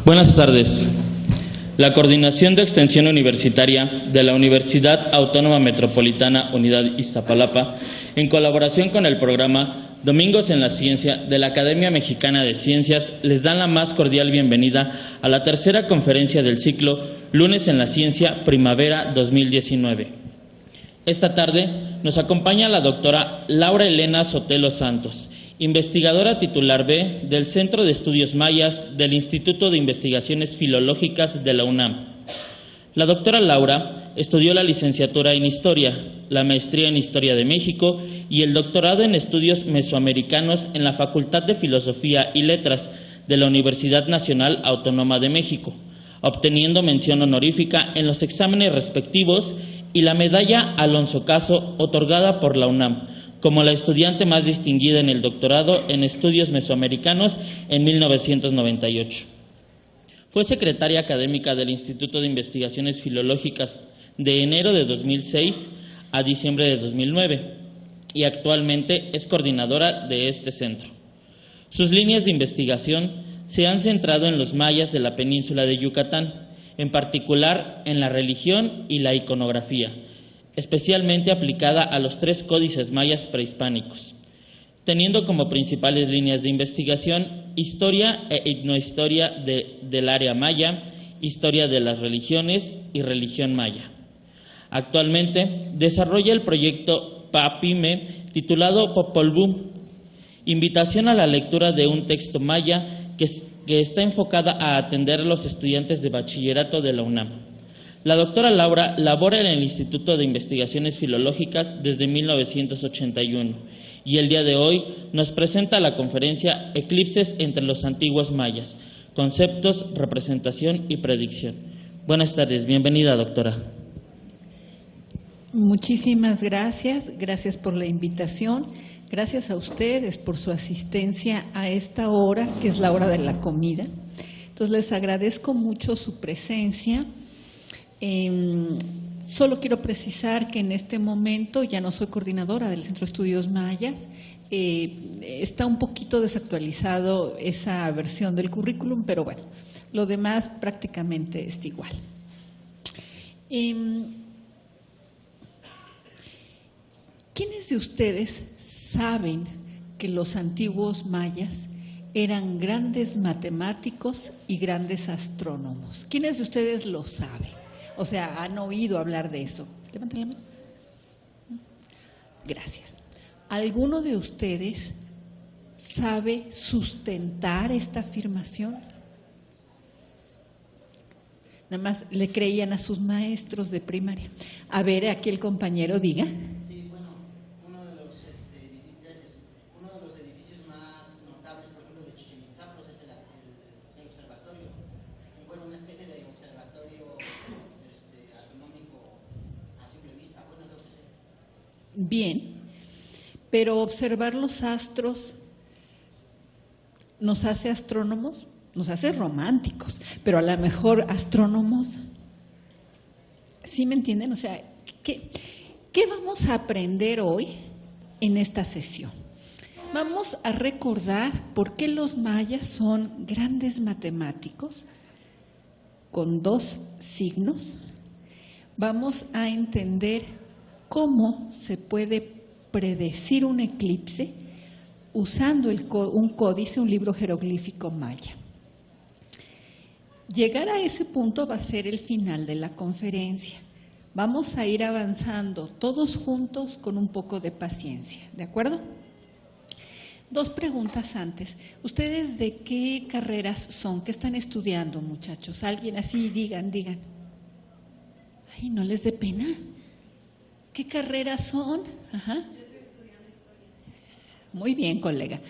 Buenas tardes. La Coordinación de Extensión Universitaria de la Universidad Autónoma Metropolitana Unidad Iztapalapa, en colaboración con el programa Domingos en la Ciencia de la Academia Mexicana de Ciencias, les dan la más cordial bienvenida a la tercera conferencia del ciclo Lunes en la Ciencia Primavera 2019. Esta tarde nos acompaña la doctora Laura Elena Sotelo Santos, investigadora titular B del Centro de Estudios Mayas del Instituto de Investigaciones Filológicas de la UNAM. La doctora Laura estudió la licenciatura en Historia, la maestría en Historia de México y el doctorado en Estudios Mesoamericanos en la Facultad de Filosofía y Letras de la Universidad Nacional Autónoma de México, obteniendo mención honorífica en los exámenes respectivos y la medalla Alonso Caso otorgada por la UNAM, como la estudiante más distinguida en el doctorado en Estudios Mesoamericanos en 1998. Fue secretaria académica del Instituto de Investigaciones Filológicas de enero de 2006 a diciembre de 2009 y actualmente es coordinadora de este centro. Sus líneas de investigación se han centrado en los mayas de la península de Yucatán, en particular en la religión y la iconografía, especialmente aplicada a los 3 códices mayas prehispánicos, teniendo como principales líneas de investigación historia e etnohistoria del área maya, historia de las religiones y religión maya. Actualmente desarrolla el proyecto PAPIME titulado Popol Vuh, invitación a la lectura de un texto maya que está enfocada a atender a los estudiantes de bachillerato de la UNAM. La doctora Laura labora en el Instituto de Investigaciones Filológicas desde 1981 y el día de hoy nos presenta la conferencia Eclipses entre los antiguos mayas, conceptos, representación y predicción. Buenas tardes, bienvenida doctora. Muchísimas gracias, gracias por la invitación, gracias a ustedes por su asistencia a esta hora, que es la hora de la comida. Entonces les agradezco mucho su presencia. Solo quiero precisar que en este momento ya no soy coordinadora del Centro de Estudios Mayas. Está un poquito desactualizado esa versión del currículum, pero bueno, lo demás prácticamente es igual. ¿Quiénes de ustedes saben que los antiguos mayas eran grandes matemáticos y grandes astrónomos? ¿Quiénes de ustedes lo saben? O sea, ¿han oído hablar de eso? Levanten la mano. Gracias. ¿Alguno de ustedes sabe sustentar esta afirmación? Nada más le creían a sus maestros de primaria. A ver, aquí el compañero diga. Sí, bueno, uno de los edificios más notables, por ejemplo, de Chichén Itzá, pues es el observatorio. Bueno, una especie de observatorio astronómico a simple vista. Bueno, es lo que sé. Bien, pero observar los astros nos hace astrónomos, nos hace románticos, pero a lo mejor astrónomos, ¿sí me entienden? O sea, ¿qué vamos a aprender hoy en esta sesión? Vamos a recordar por qué los mayas son grandes matemáticos con 2 signos. Vamos a entender cómo se puede predecir un eclipse usando un códice, un libro jeroglífico maya. Llegar a ese punto va a ser el final de la conferencia. Vamos a ir avanzando todos juntos con un poco de paciencia, ¿de acuerdo? 2 preguntas antes. ¿Ustedes de qué carreras son? ¿Qué están estudiando, muchachos? Alguien así, digan. Ay, no les dé pena. ¿Qué carreras son? Ajá. Yo estoy estudiando historia. Muy bien, colega.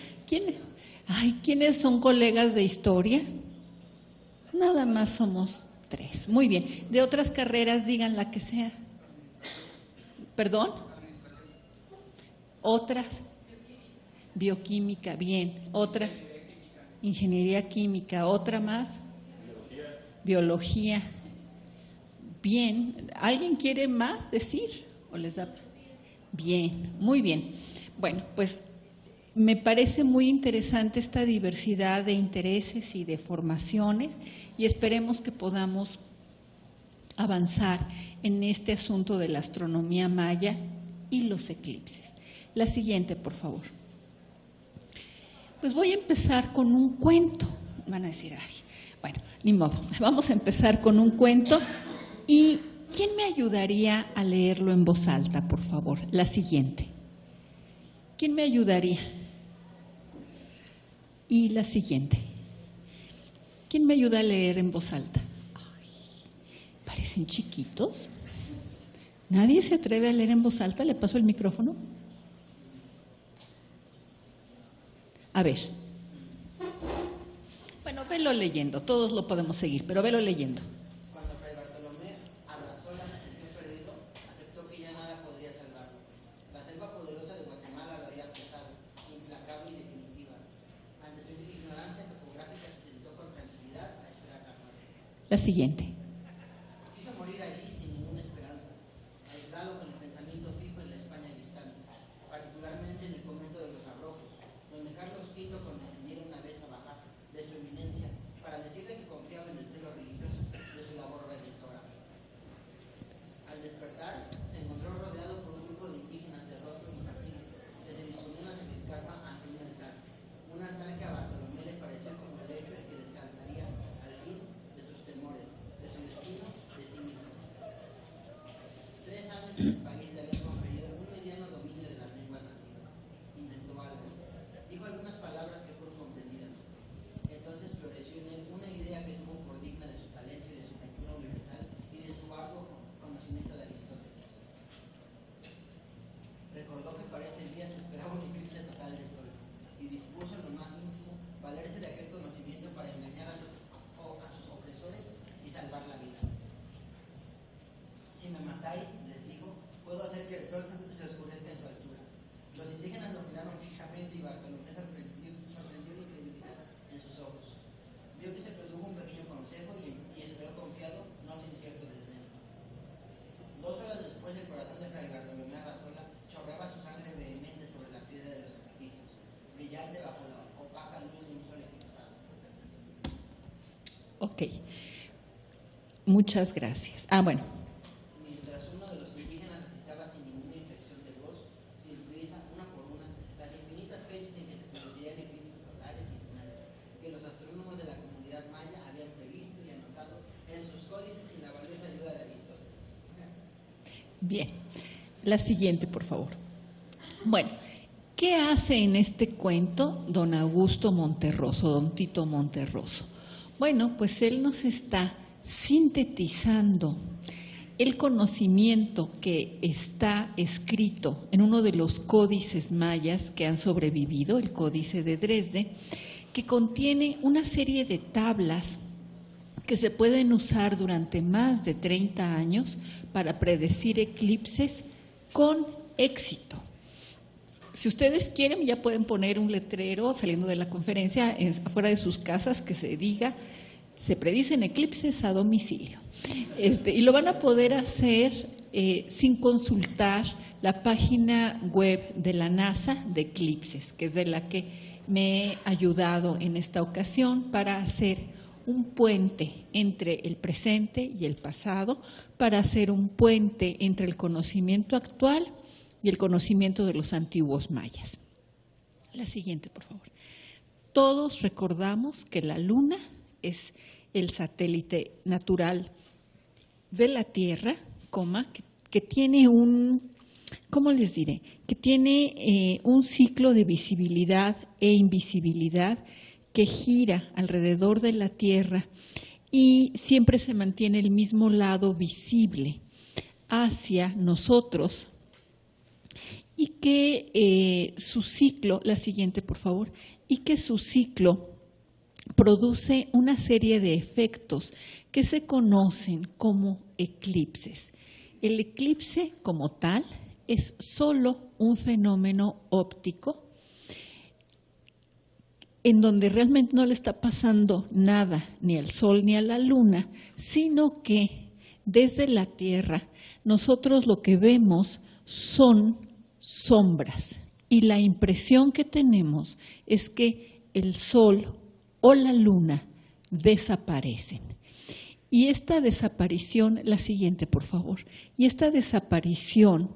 ¿Quiénes son colegas de historia? Nada más somos 3. Muy bien. De otras carreras, digan la que sea. ¿Perdón? ¿Otras? Bioquímica, bien. ¿Otras? Ingeniería química. ¿Otra más? Biología. Bien. ¿Alguien quiere más decir? ¿O les da? Bien, muy bien. Bueno, pues Me parece muy interesante esta diversidad de intereses y de formaciones y esperemos que podamos avanzar en este asunto de la astronomía maya y los eclipses. La siguiente, por favor. Pues voy a empezar con un cuento. Van a decir, ay, bueno, ni modo. Vamos a empezar con un cuento. ¿Y quién me ayudaría a leerlo en voz alta, por favor? La siguiente. ¿Quién me ayudaría? Y la siguiente. ¿Quién me ayuda a leer en voz alta? Ay, parecen chiquitos. ¿Nadie se atreve a leer en voz alta? ¿Le paso el micrófono? A ver. Bueno, velo leyendo. Todos lo podemos seguir, pero velo leyendo. Cuando Fray Bartolomé Arrazola se sintió perdido, aceptó que ya nada podría salvarlo. La selva poderosa de Guatemala lo había pesado, implacable y definitiva. Ante su ignorancia topográfica se sentó con tranquilidad a esperar la muerte. La siguiente. Quiso morir allí sin ninguna esperanza, aislado con el pensamiento fijo en la España distante, particularmente en el convento de los Abrojos, donde Carlos V condescendiera una vez a bajar de su eminencia para decirle que confiaba en el celo religioso de su labor redentora. Al despertar, se encontró rodeado por un grupo de indígenas de rostro impasible que se disponían a sacrificarla ante un altar que a Bartolomé le pareció como el lecho en que descansaría al fin de sus temores, de su destino, de sí mismo. 3 años en el país le habían conferido un mediano dominio de las lenguas nativas. Intentó algo, dijo algunas palabras que fueron comprendidas. Entonces floreció en él una idea que tuvo por digna de su talento y de su cultura universal y de su arduo conocimiento de Aristóteles. Recordó que para ese día se esperaba un eclipse total de sol y dispuso en lo más íntimo valerse de aquel conocimiento para engañar a sus opresores y salvar la vida. Si me matáis, les dijo, puedo hacer que el sol se oscurezca en su altura. Los indígenas lo miraron fijamente y Bartolomé sorprendió de incredulidad en sus ojos. Vio que se produjo un pequeño consejo y esperó confiado, no sin cierto desdén. 2 horas después, el corazón de Fray Bartolomé Arrazola chorreaba su sangre vehemente sobre la piedra de los sacrificios, brillante bajo la opaca luz de un sol eclipsado. Ok. Muchas gracias. Bueno. Mientras uno de los indígenas recitaba sin ninguna inflexión de voz, sin prisa, una por una, las infinitas fechas en que se producirían eclipses solares y lunares, que los astrónomos de la comunidad maya habían previsto y anotado en sus códices sin la valiosa ayuda de Aristóteles. Bien. La siguiente, por favor. Bueno, ¿qué hace en este cuento don Augusto Monterroso, don Tito Monterroso? Bueno, pues él nos está sintetizando el conocimiento que está escrito en uno de los códices mayas que han sobrevivido, el Códice de Dresde, que contiene una serie de tablas que se pueden usar durante más de 30 años para predecir eclipses con éxito. Si ustedes quieren, ya pueden poner un letrero saliendo de la conferencia afuera de sus casas que se diga: se predicen eclipses a domicilio. Y lo van a poder hacer sin consultar la página web de la NASA de eclipses, que es de la que me he ayudado en esta ocasión para hacer un puente entre el presente y el pasado, para hacer un puente entre el conocimiento actual y el conocimiento de los antiguos mayas. La siguiente, por favor. Todos recordamos que la Luna es el satélite natural de la Tierra, que tiene ¿cómo les diré? Que tiene un ciclo de visibilidad e invisibilidad que gira alrededor de la Tierra y siempre se mantiene el mismo lado visible hacia nosotros, y que su ciclo, la siguiente por favor, y que su ciclo produce una serie de efectos que se conocen como eclipses. El eclipse como tal es solo un fenómeno óptico en donde realmente no le está pasando nada ni al Sol ni a la Luna, sino que desde la Tierra nosotros lo que vemos son sombras. y la impresión que tenemos es que el Sol o la Luna desaparecen. Y esta desaparición, la siguiente por favor, y esta desaparición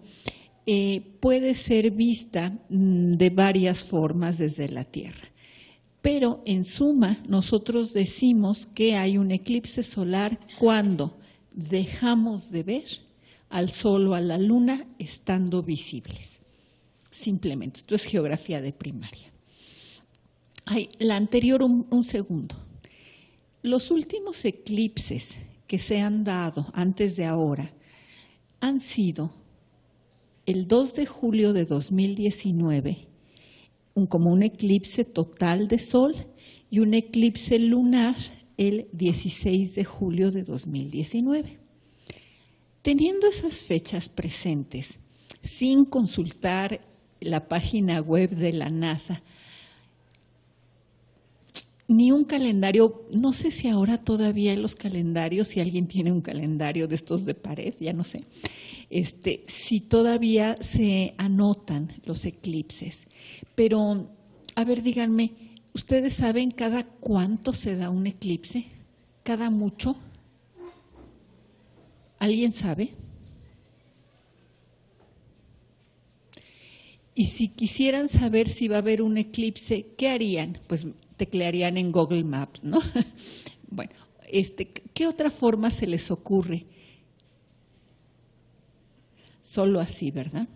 puede ser vista de varias formas desde la Tierra. Pero en suma, nosotros decimos que hay un eclipse solar cuando dejamos de ver al Sol o a la Luna estando visibles. Simplemente, esto es geografía de primaria. La anterior, un segundo. Los últimos eclipses que se han dado antes de ahora han sido el 2 de julio de 2019, como un eclipse total de Sol, y un eclipse lunar el 16 de julio de 2019. Teniendo esas fechas presentes, sin consultar la página web de la NASA, ni un calendario, no sé si ahora todavía en los calendarios, si alguien tiene un calendario de estos de pared, ya no sé, si todavía se anotan los eclipses. Pero, a ver, díganme, ¿ustedes saben cada cuánto se da un eclipse? ¿Cada mucho? ¿Alguien sabe? Y si quisieran saber si va a haber un eclipse, ¿qué harían? Pues teclearían en Google Maps, ¿no? Bueno, ¿qué otra forma se les ocurre? Solo así, ¿verdad?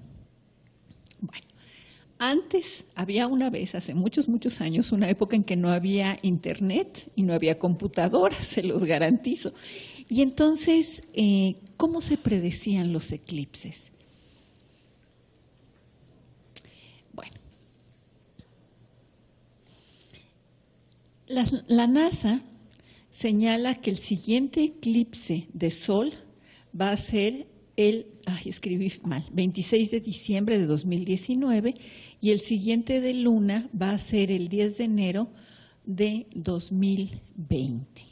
Bueno, antes había una vez, hace muchos, muchos años, una época en que no había internet y no había computadoras, se los garantizo. Y entonces, ¿cómo se predecían los eclipses? La NASA señala que el siguiente eclipse de Sol va a ser escribí mal, 26 de diciembre de 2019 y el siguiente de Luna va a ser el 10 de enero de 2020.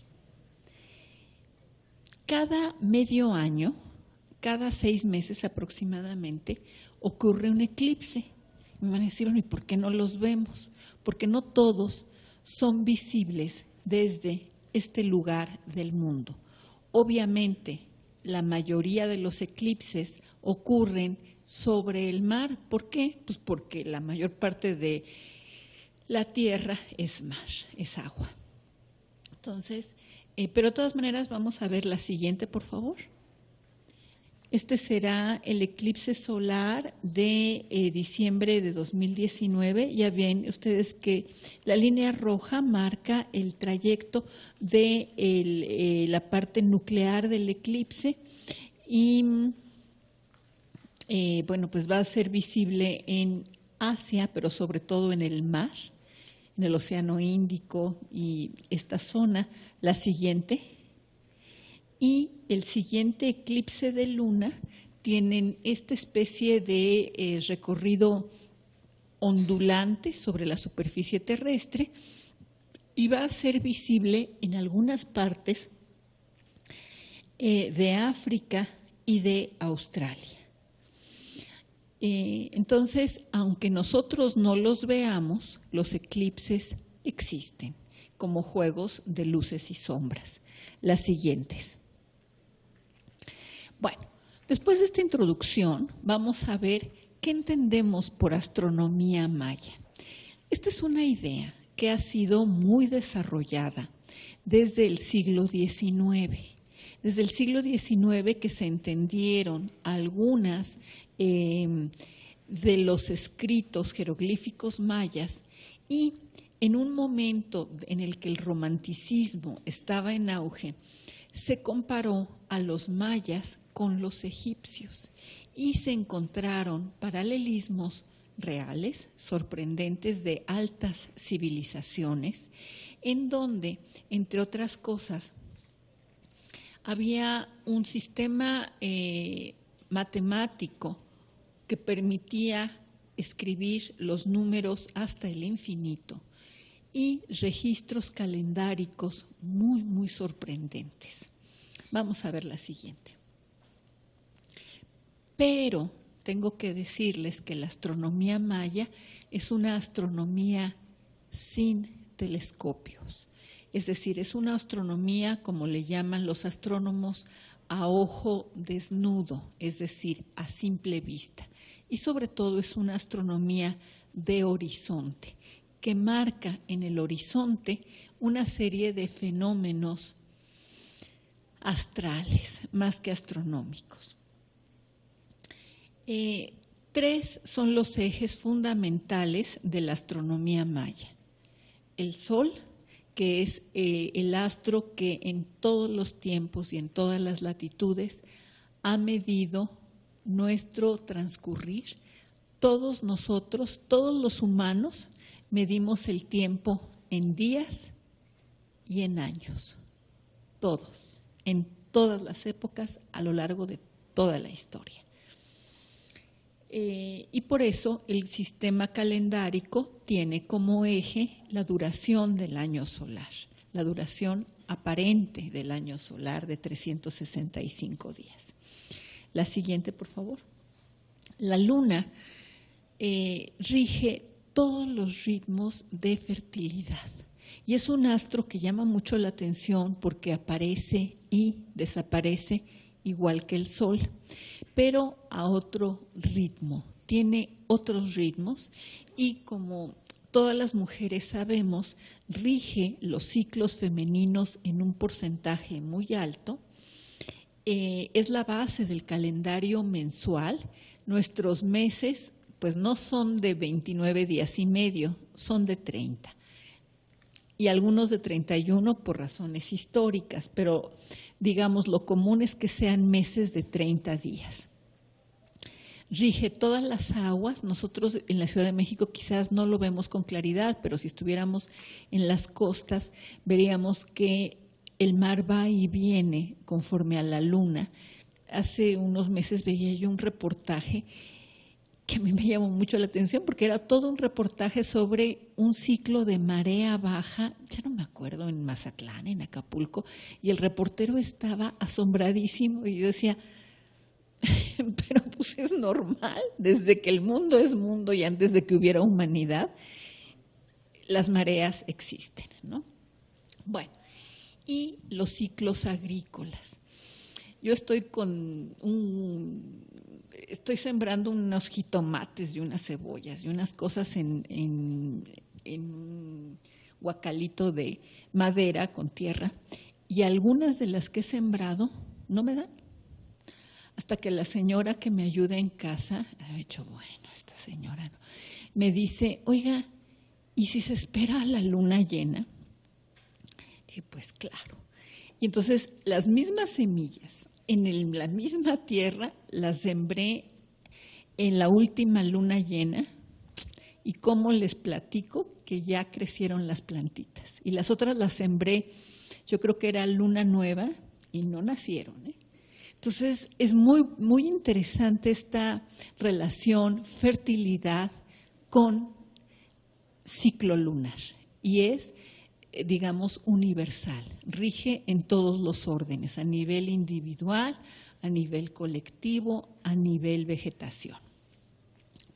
Cada medio año, cada 6 meses aproximadamente, ocurre un eclipse. Me van a decir, ¿y por qué no los vemos? Porque no todos son visibles desde este lugar del mundo. Obviamente, la mayoría de los eclipses ocurren sobre el mar. ¿Por qué? Pues porque la mayor parte de la Tierra es mar, es agua. Entonces, pero de todas maneras vamos a ver la siguiente, por favor. Este será el eclipse solar de diciembre de 2019. Ya ven ustedes que la línea roja marca el trayecto de la parte nuclear del eclipse y bueno, pues va a ser visible en Asia, pero sobre todo en el mar, en el Océano Índico y esta zona. La siguiente. Y el siguiente eclipse de luna tienen esta especie de recorrido ondulante sobre la superficie terrestre y va a ser visible en algunas partes de África y de Australia. Entonces, aunque nosotros no los veamos, los eclipses existen como juegos de luces y sombras. Las siguientes. Bueno, después de esta introducción vamos a ver qué entendemos por astronomía maya. Esta es una idea que ha sido muy desarrollada desde el siglo XIX. Desde el siglo XIX que se entendieron algunas de los escritos jeroglíficos mayas y en un momento en el que el romanticismo estaba en auge, se comparó a los mayas con los egipcios y se encontraron paralelismos reales, sorprendentes, de altas civilizaciones, en donde, entre otras cosas, había un sistema matemático que permitía escribir los números hasta el infinito y registros calendáricos muy, muy sorprendentes. Vamos a ver la siguiente. Pero tengo que decirles que la astronomía maya es una astronomía sin telescopios. Es decir, es una astronomía, como le llaman los astrónomos, a ojo desnudo, es decir, a simple vista. Y sobre todo es una astronomía de horizonte, que marca en el horizonte una serie de fenómenos astrales, más que astronómicos. Tres son los ejes fundamentales de la astronomía maya. El Sol, que es el astro que en todos los tiempos y en todas las latitudes ha medido nuestro transcurrir. Todos nosotros, todos los humanos, medimos el tiempo en días y en años. Todos, en todas las épocas, a lo largo de toda la historia. Y por eso el sistema calendárico tiene como eje la duración del año solar, la duración aparente del año solar de 365 días. La siguiente, por favor. La luna rige todos los ritmos de fertilidad y es un astro que llama mucho la atención porque aparece y desaparece igual que el Sol, pero a otro ritmo, tiene otros ritmos y como todas las mujeres sabemos, rige los ciclos femeninos en un porcentaje muy alto. Es la base del calendario mensual. Nuestros meses pues no son de 29 días y medio, son de 30 y algunos de 31 por razones históricas, pero digamos lo común es que sean meses de 30 días. Rige todas las aguas. Nosotros en la Ciudad de México quizás no lo vemos con claridad, pero si estuviéramos en las costas veríamos que el mar va y viene conforme a la luna. Hace unos meses veía yo un reportaje que a mí me llamó mucho la atención porque era todo un reportaje sobre un ciclo de marea baja, ya no me acuerdo, en Mazatlán, en Acapulco, y el reportero estaba asombradísimo y yo decía, pero pues es normal, desde que el mundo es mundo y antes de que hubiera humanidad, las mareas existen, ¿no? Bueno, y los ciclos agrícolas. Yo estoy estoy sembrando unos jitomates y unas cebollas y unas cosas en un guacalito de madera con tierra y algunas de las que he sembrado no me dan. Hasta que la señora que me ayuda en casa, ha dicho, bueno, esta señora no, me dice, oiga, ¿y si se espera a la luna llena? Dije, pues claro. Y entonces las mismas semillas en la misma tierra las sembré en la última luna llena y cómo les platico que ya crecieron las plantitas. Y las otras las sembré, yo creo que era luna nueva y no nacieron, ¿eh? Entonces es muy, muy interesante esta relación fertilidad con ciclo lunar y es, digamos, universal, rige en todos los órdenes, a nivel individual, a nivel colectivo, a nivel vegetación.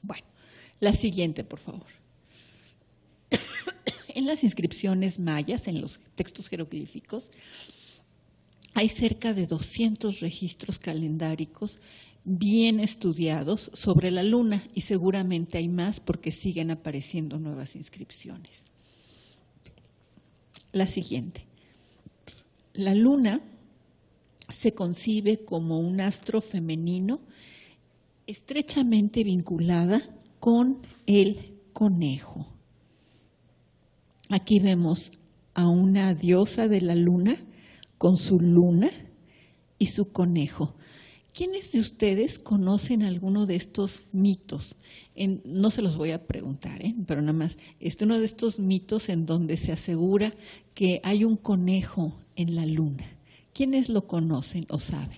Bueno, la siguiente, por favor. En las inscripciones mayas, en los textos jeroglíficos, hay cerca de 200 registros calendáricos bien estudiados sobre la luna y seguramente hay más porque siguen apareciendo nuevas inscripciones. La siguiente. La luna se concibe como un astro femenino estrechamente vinculada con el conejo. Aquí vemos a una diosa de la luna con su luna y su conejo. ¿Quiénes de ustedes conocen alguno de estos mitos? No se los voy a preguntar, pero nada más, uno de estos mitos en donde se asegura que hay un conejo en la luna. ¿Quiénes lo conocen o saben?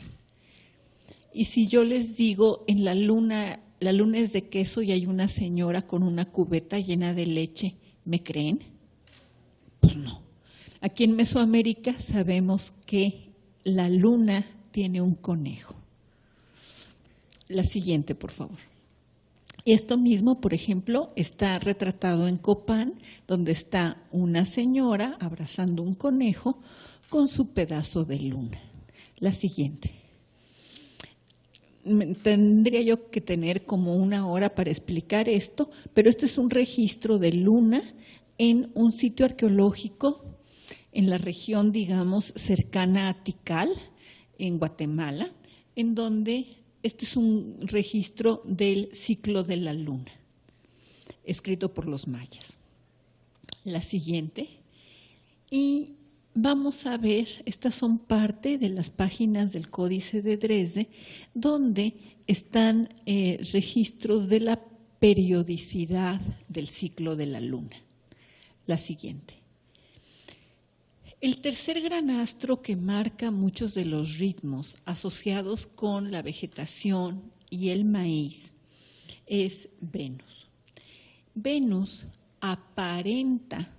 Y si yo les digo, en la luna es de queso y hay una señora con una cubeta llena de leche, ¿me creen? Pues no. Aquí en Mesoamérica sabemos que la luna tiene un conejo. La siguiente, por favor. Y esto mismo, por ejemplo, está retratado en Copán, donde está una señora abrazando un conejo con su pedazo de luna. La siguiente. Tendría yo que tener como 1 hora para explicar esto, pero este es un registro de luna en un sitio arqueológico en la región, digamos, cercana a Tikal, en Guatemala, en donde este es un registro del ciclo de la luna, escrito por los mayas. La siguiente. Y vamos a ver, estas son parte de las páginas del Códice de Dresde, donde están registros de la periodicidad del ciclo de la luna. La siguiente. El tercer gran astro que marca muchos de los ritmos asociados con la vegetación y el maíz es Venus. Venus aparenta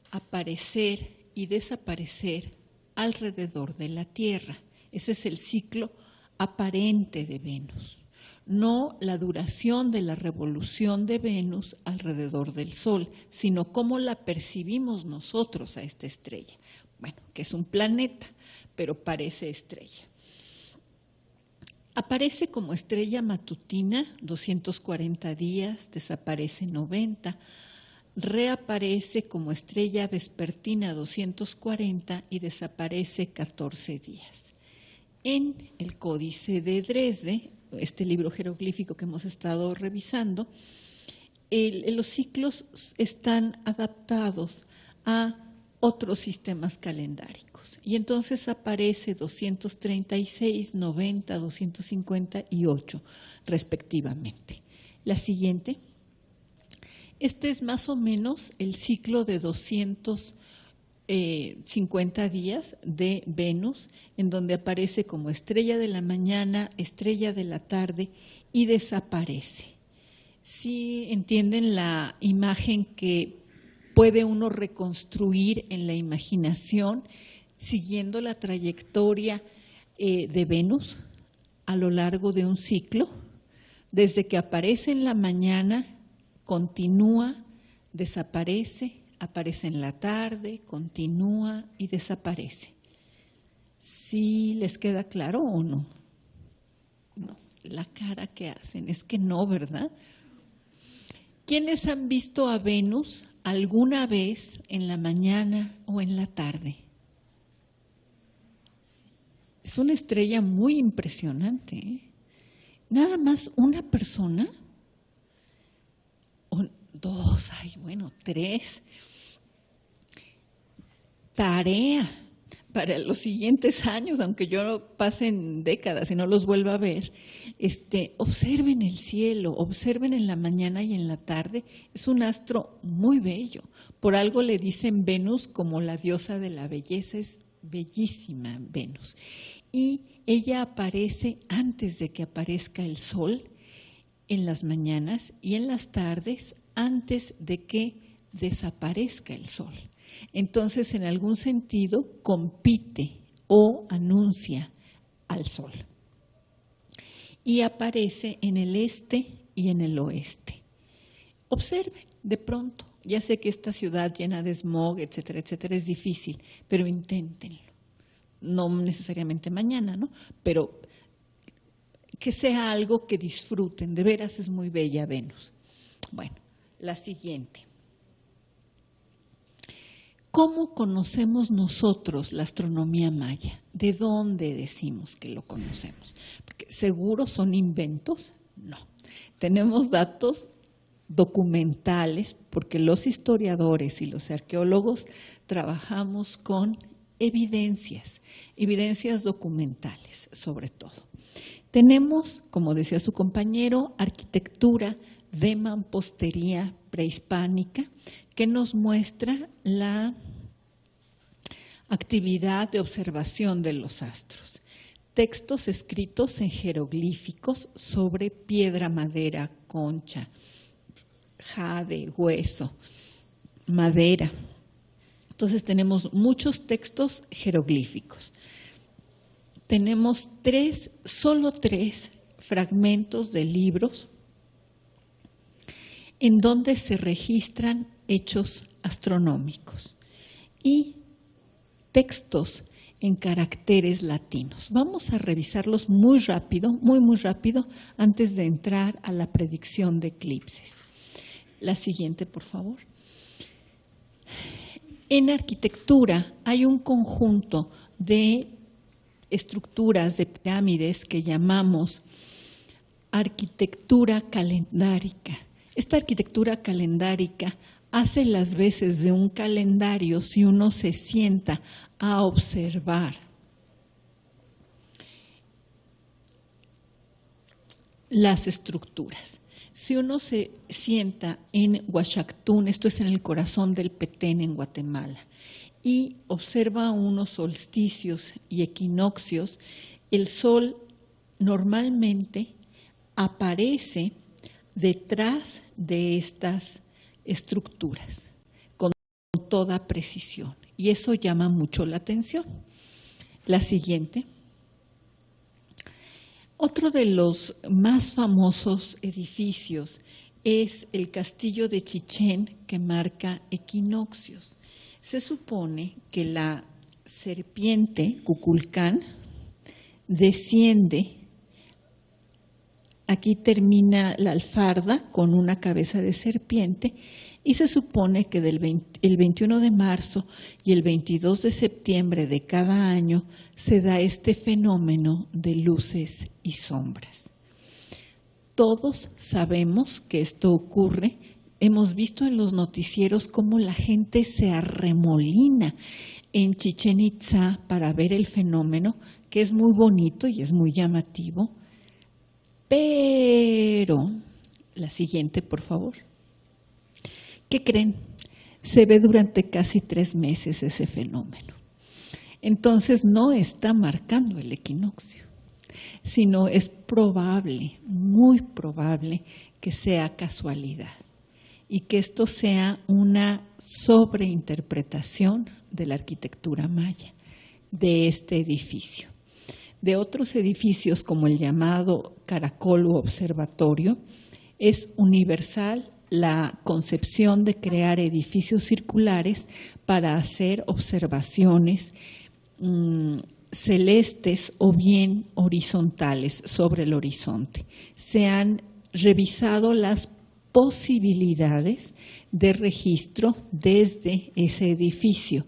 aparecer y desaparecer alrededor de la Tierra. Ese es el ciclo aparente de Venus, no la duración de la revolución de Venus alrededor del Sol, sino cómo la percibimos nosotros a esta estrella. Bueno, que es un planeta, pero parece estrella. Aparece como estrella matutina 240 días, desaparece 90, reaparece como estrella vespertina 240 y desaparece 14 días. En el Códice de Dresde, este libro jeroglífico que hemos estado revisando, los ciclos están adaptados a otros sistemas calendáricos. Y entonces aparece 236, 90, 258 respectivamente. La siguiente. Este es más o menos el ciclo de 250 días de Venus, en donde aparece como estrella de la mañana, estrella de la tarde y desaparece. ¿Sí entienden la imagen que puede uno reconstruir en la imaginación siguiendo la trayectoria de Venus a lo largo de un ciclo? Desde que aparece en la mañana, continúa, desaparece, aparece en la tarde, continúa y desaparece. ¿Sí les queda claro o no? No, la cara que hacen es que no, ¿verdad? ¿Quiénes han visto a Venus alguna vez en la mañana o en la tarde? Es una estrella muy impresionante, ¿eh? Nada más una persona, o 2, ay, bueno, 3. Tarea para los siguientes años, aunque yo pasen décadas y no los vuelva a ver, observen el cielo, observen en la mañana y en la tarde. Es un astro muy bello. Por algo le dicen Venus como la diosa de la belleza, es bellísima Venus. Y ella aparece antes de que aparezca el sol en las mañanas y en las tardes antes de que desaparezca el sol. Entonces, en algún sentido, compite o anuncia al sol. Y aparece en el este y en el oeste. Observen, de pronto, ya sé que esta ciudad llena de smog, etcétera, etcétera, es difícil, pero inténtenlo. No necesariamente mañana, ¿no? Pero que sea algo que disfruten. De veras es muy bella Venus. Bueno, la siguiente. ¿Cómo conocemos nosotros la astronomía maya? ¿De dónde decimos que lo conocemos? Porque seguro son inventos. No. Tenemos datos documentales porque los historiadores y los arqueólogos trabajamos con evidencias documentales sobre todo. Tenemos, como decía su compañero, arquitectura de mampostería prehispánica que nos muestra la actividad de observación de los astros. Textos escritos en jeroglíficos sobre piedra, madera, concha, jade, hueso, madera. Entonces tenemos muchos textos jeroglíficos. Tenemos solo tres fragmentos de libros en donde se registran hechos astronómicos y textos en caracteres latinos. Vamos a revisarlos muy rápido, muy rápido, antes de entrar a la predicción de eclipses. La siguiente, por favor. En arquitectura hay un conjunto de estructuras de pirámides que llamamos arquitectura calendárica. Esta arquitectura calendárica hace las veces de un calendario si uno se sienta a observar las estructuras. Si uno se sienta en Huachactún, esto es en el corazón del Petén en Guatemala, y observa unos solsticios y equinoccios, el sol normalmente aparece detrás de estas estructuras con toda precisión, y eso llama mucho la atención. La siguiente. Otro de los más famosos edificios es el castillo de Chichén, que marca equinoccios. Se supone que la serpiente Kukulcán desciende, aquí termina la alfarda con una cabeza de serpiente, y se supone que el 21 de marzo y el 22 de septiembre de cada año se da este fenómeno de luces y sombras. Todos sabemos que esto ocurre. Hemos visto en los noticieros cómo la gente se arremolina en Chichén Itzá para ver el fenómeno, que es muy bonito y es muy llamativo. Pero, la siguiente, por favor. ¿Qué creen? Se ve durante casi 3 meses ese fenómeno. Entonces no está marcando el equinoccio, sino es probable, muy probable, que sea casualidad y que esto sea una sobreinterpretación de la arquitectura maya, de este edificio. De otros edificios, como el llamado caracol u observatorio, es universal la concepción de crear edificios circulares para hacer observaciones celestes o bien horizontales sobre el horizonte. Se han revisado las posibilidades de registro desde ese edificio,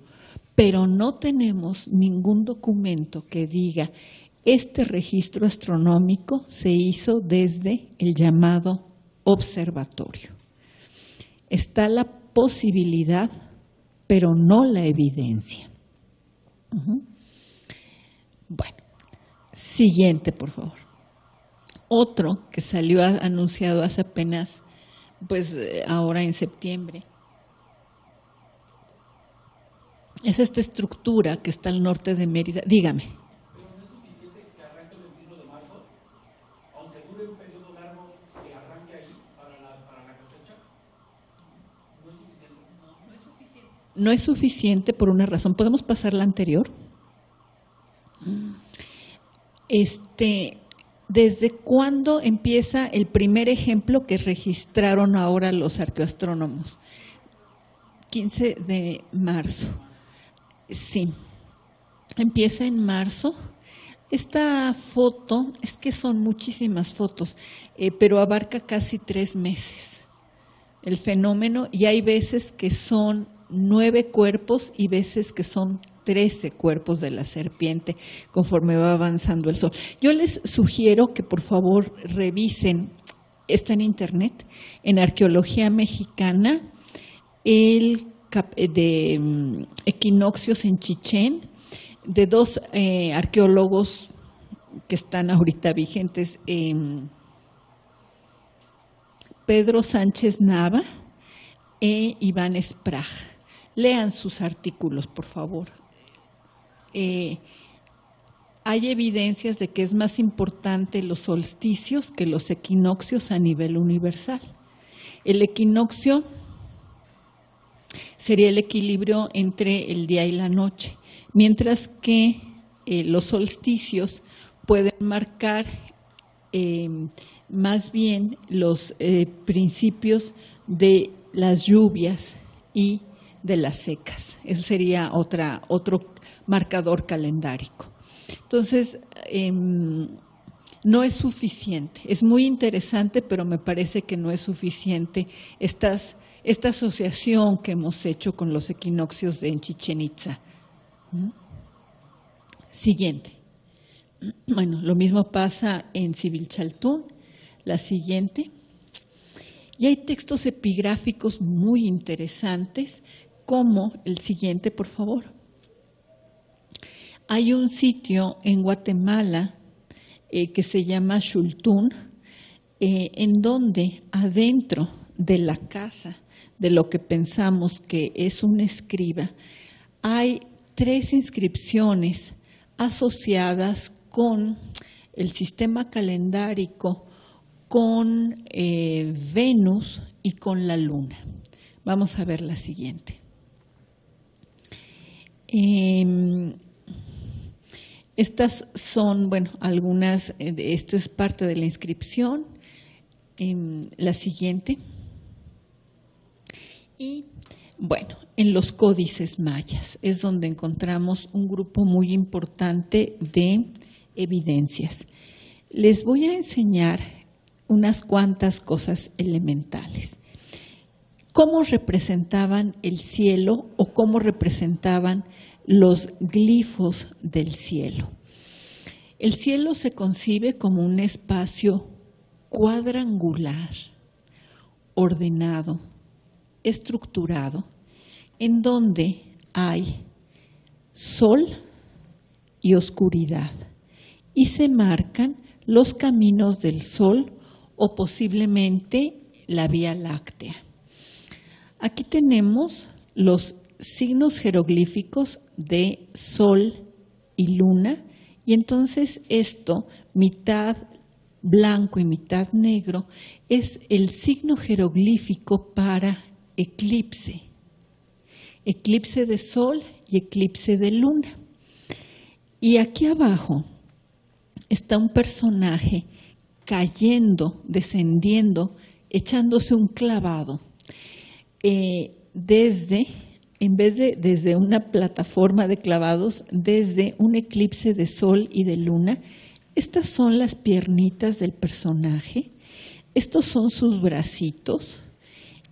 pero no tenemos ningún documento que diga este registro astronómico se hizo desde el llamado observatorio. Está la posibilidad, pero no la evidencia. Bueno, siguiente, por favor. Otro que salió anunciado hace apenas, pues ahora en septiembre, es esta estructura que está al norte de Mérida. Dígame. Pero no es suficiente que arranque el 21 de marzo, aunque dure un periodo largo que arranque ahí para la cosecha. No es suficiente. No es suficiente. No es suficiente por una razón. ¿Podemos pasar la anterior? ¿Desde cuándo empieza el primer ejemplo que registraron ahora los arqueoastrónomos? 15 de marzo. Sí, empieza en marzo. Esta foto, es que son muchísimas fotos, pero abarca casi 3 meses el fenómeno, y hay veces que son 9 cuerpos y veces que son 13 cuerpos de la serpiente conforme va avanzando el sol. Yo les sugiero que por favor revisen, está en internet, en Arqueología Mexicana, de equinoccios en Chichén, de 2 arqueólogos que están ahorita vigentes, Pedro Sánchez Nava e Iván Espraj. Lean sus artículos, por favor. Hay evidencias de que es más importante los solsticios que los equinoccios a nivel universal. El equinoccio sería el equilibrio entre el día y la noche, mientras que los solsticios pueden marcar más bien los principios de las lluvias y de las secas. Eso sería otro marcador calendárico. Entonces, no es suficiente. Es muy interesante, pero me parece que no es suficiente esta asociación que hemos hecho con los equinoccios en Chichén Itzá. Siguiente. Bueno, lo mismo pasa en Civilchaltún. La siguiente. Y hay textos epigráficos muy interesantes, como el siguiente, por favor. Hay un sitio en Guatemala que se llama Xultún, en donde adentro de la casa de lo que pensamos que es un escriba, hay 3 inscripciones asociadas con el sistema calendárico, con Venus y con la Luna. Vamos a ver la siguiente. Estas son, bueno, algunas, esto es parte de la inscripción. La siguiente. Y, bueno, en los códices mayas es donde encontramos un grupo muy importante de evidencias. Les voy a enseñar unas cuantas cosas elementales. ¿Cómo representaban el cielo o cómo representaban los glifos del cielo? El cielo se concibe como un espacio cuadrangular, ordenado, estructurado, en donde hay sol y oscuridad, y se marcan los caminos del sol o posiblemente la Vía Láctea. Aquí tenemos los signos jeroglíficos de sol y luna, y entonces esto, mitad blanco y mitad negro, es el signo jeroglífico para eclipse, eclipse de sol y eclipse de luna. Y aquí abajo está un personaje cayendo, descendiendo, echándose un clavado, desde una plataforma de clavados, desde un eclipse de sol y de luna. Estas son las piernitas del personaje, estos son sus bracitos,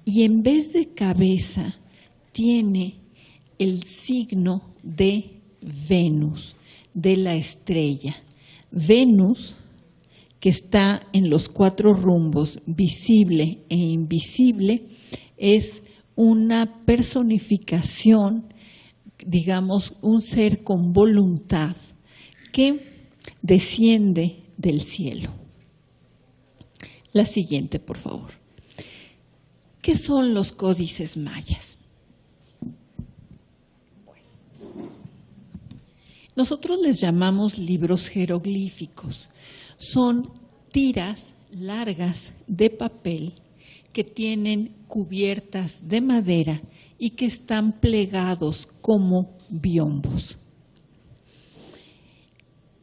y en vez de cabeza tiene el signo de Venus, de la estrella. Venus, que está en los 4 rumbos, visible e invisible, es una personificación, digamos, un ser con voluntad que desciende del cielo. La siguiente, por favor. ¿Qué son los códices mayas? Nosotros les llamamos libros jeroglíficos. Son tiras largas de papel que tienen cubiertas de madera y que están plegados como biombos.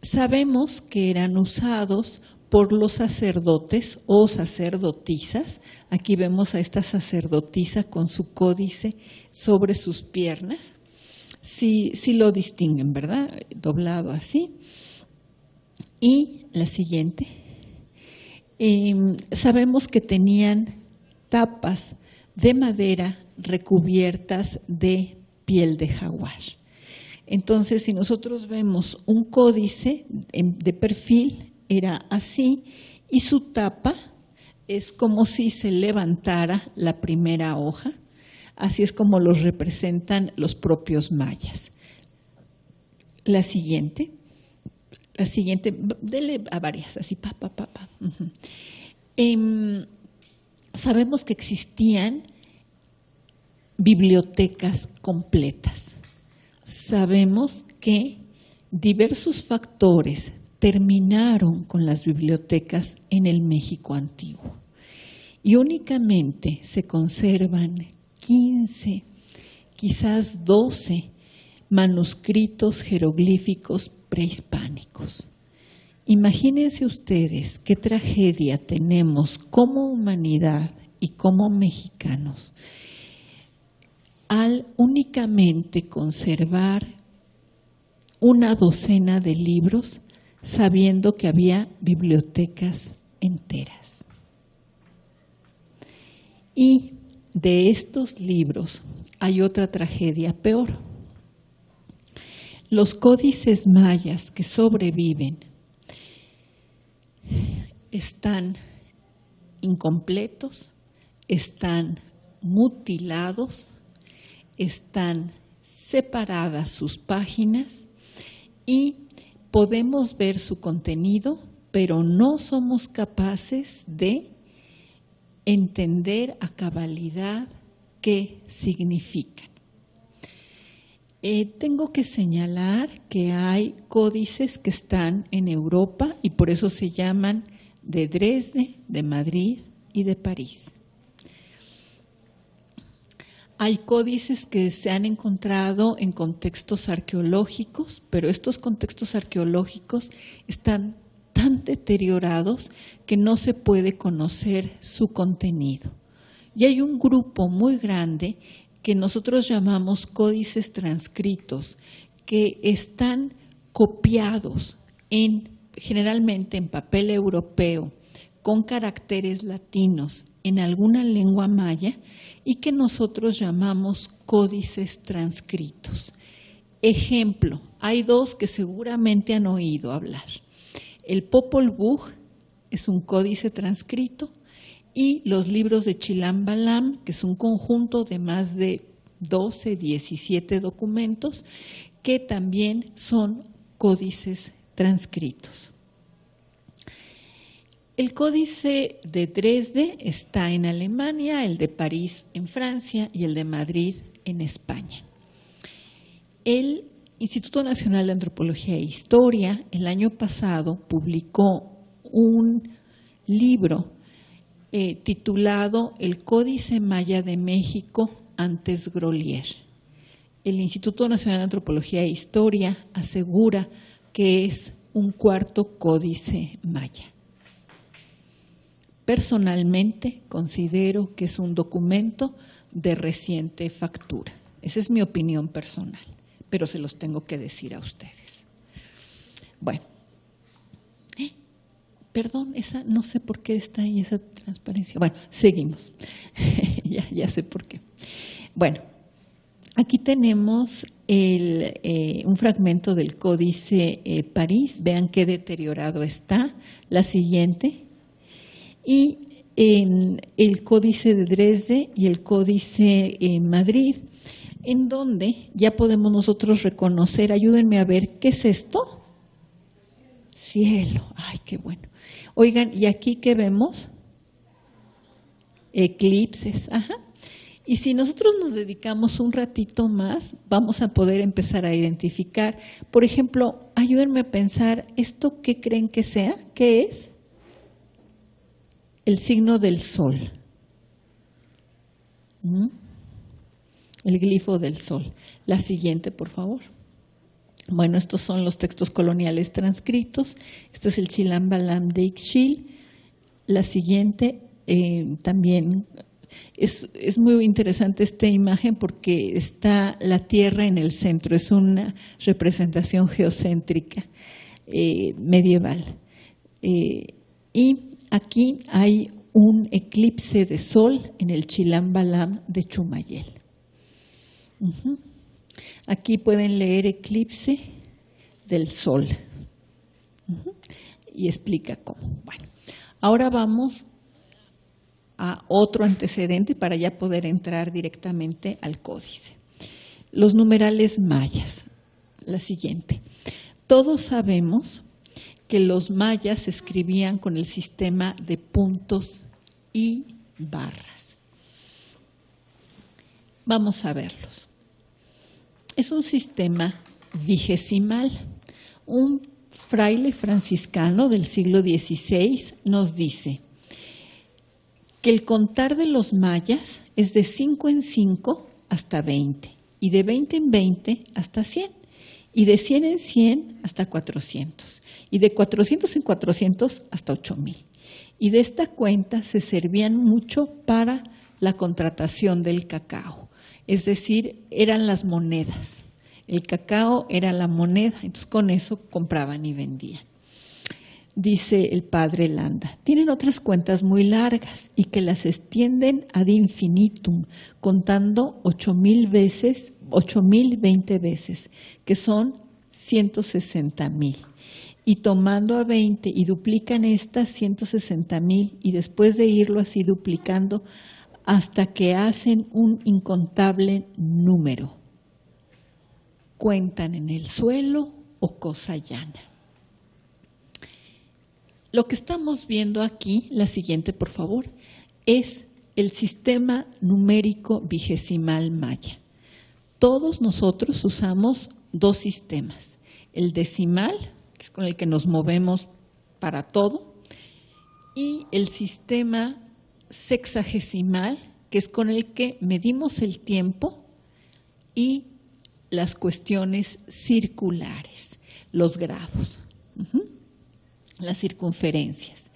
Sabemos que eran usados por los sacerdotes o sacerdotisas. Aquí vemos a esta sacerdotisa con su códice sobre sus piernas. Sí lo distinguen, ¿verdad? Doblado así. Y la siguiente. Sabemos que tenían tapas de madera recubiertas de piel de jaguar. Entonces, si nosotros vemos un códice de perfil, era así, y su tapa es como si se levantara la primera hoja. Así es como los representan los propios mayas. La siguiente, dele a varias, así, Sabemos que existían bibliotecas completas. Sabemos que diversos factores terminaron con las bibliotecas en el México antiguo y únicamente se conservan 15, quizás 12 manuscritos jeroglíficos prehispánicos. Imagínense ustedes qué tragedia tenemos como humanidad y como mexicanos al únicamente conservar una docena de libros sabiendo que había bibliotecas enteras. Y de estos libros hay otra tragedia peor. Los códices mayas que sobreviven están incompletos, están mutilados, están separadas sus páginas y podemos ver su contenido, pero no somos capaces de entender a cabalidad qué significan. Tengo que señalar que hay códices que están en Europa y por eso se llaman de Dresde, de Madrid y de París. Hay códices que se han encontrado en contextos arqueológicos, pero estos contextos arqueológicos están tan deteriorados que no se puede conocer su contenido. Y hay un grupo muy grande que nosotros llamamos códices transcritos, que están copiados generalmente en papel europeo, con caracteres latinos en alguna lengua maya y que nosotros llamamos códices transcritos. Ejemplo, hay dos que seguramente han oído hablar. El Popol Vuh es un códice transcrito y los libros de Chilam Balam, que es un conjunto de más de 12, 17 documentos, que también son códices transcritos. El códice de Dresde está en Alemania, el de París en Francia y el de Madrid en España. El Instituto Nacional de Antropología e Historia el año pasado publicó un libro titulado El Códice Maya de México antes Grolier. El Instituto Nacional de Antropología e Historia asegura que es un cuarto códice maya. Personalmente considero que es un documento de reciente factura. Esa es mi opinión personal, pero se los tengo que decir a ustedes. Bueno, perdón, esa no sé por qué está ahí esa transparencia. Bueno, seguimos. ya sé por qué. Bueno, aquí tenemos un fragmento del Códice París. Vean qué deteriorado está. La siguiente. Y el Códice de Dresde y el Códice Madrid, en donde ya podemos nosotros reconocer, ayúdenme a ver, ¿qué es esto? Cielo, ay, qué bueno. Oigan, ¿y aquí qué vemos? Eclipses, ajá. Y si nosotros nos dedicamos un ratito más, vamos a poder empezar a identificar. Por ejemplo, ayúdenme a pensar, ¿esto qué creen que sea? ¿Qué es? El signo del sol. El glifo del sol. La siguiente, por favor. Bueno, estos son los textos coloniales transcritos. Este es el Chilam Balam de Ixchil. La siguiente también es muy interesante esta imagen porque está la Tierra en el centro. Es una representación geocéntrica medieval. Y aquí hay un eclipse de sol en el Chilam Balam de Chumayel. Aquí pueden leer eclipse del sol. Y explica cómo. Bueno, ahora vamos a otro antecedente para ya poder entrar directamente al códice. Los numerales mayas. La siguiente. Todos sabemos que los mayas escribían con el sistema de puntos y barras. Vamos a verlos. Es un sistema vigesimal. Un fraile franciscano del siglo XVI nos dice que el contar de los mayas es de 5 en 5 hasta 20 y de 20 en 20 hasta 100. y de 100 en 100 hasta 400, y de 400 en 400 hasta 8,000. Y de esta cuenta se servían mucho para la contratación del cacao, es decir, eran las monedas. El cacao era la moneda, entonces con eso compraban y vendían. Dice el padre Landa, tienen otras cuentas muy largas y que las extienden ad infinitum, contando 8,020 veces, que son 160,000. Y tomando a 20 y duplican estas 160,000 y después de irlo así duplicando hasta que hacen un incontable número. Cuentan en el suelo o cosa llana. Lo que estamos viendo aquí, la siguiente por favor, es el sistema numérico vigesimal maya. Todos nosotros usamos dos sistemas, el decimal, que es con el que nos movemos para todo, y el sistema sexagesimal, que es con el que medimos el tiempo y las cuestiones circulares, los grados. Las circunferencias.